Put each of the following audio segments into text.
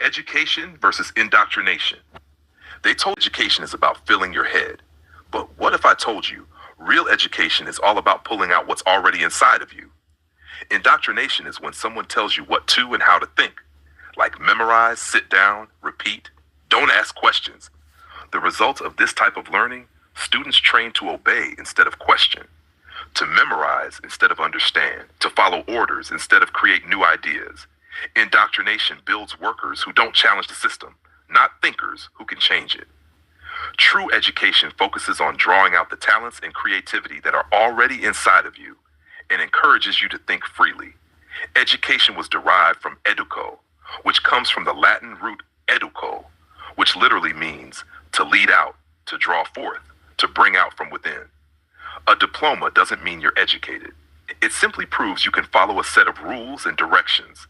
Education versus indoctrination. They told education is about filling your head. But what if I told you real education is all about pulling out what's already inside of you? Indoctrination is when someone tells you what to and how to think, like memorize, sit down, repeat, don't ask questions. The result of this type of learning, students train to obey instead of question, to memorize instead of understand, to follow orders instead of create new ideas. Indoctrination builds workers who don't challenge the system, not thinkers who can change it. True education focuses on drawing out the talents and creativity that are already inside of you and encourages you to think freely. Education was derived from educo, which comes from the Latin root educo, which literally means to lead out, to draw forth, to bring out from within. A diploma doesn't mean you're educated. It simply proves you can follow a set of rules and directions.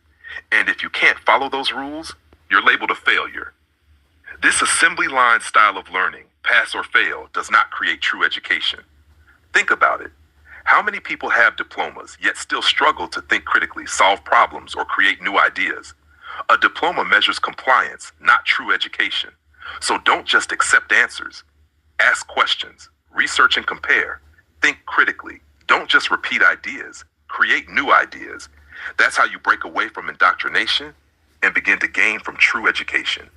And if you can't follow those rules, you're labeled a failure. This assembly line style of learning, pass or fail, does not create true education. Think about it. How many people have diplomas yet still struggle to think critically, solve problems, or create new ideas? A diploma measures compliance, not true education. So don't just accept answers. Ask questions, research and compare. Think critically. Don't just repeat ideas. Create new ideas. That's how you break away from indoctrination and begin to gain from true education.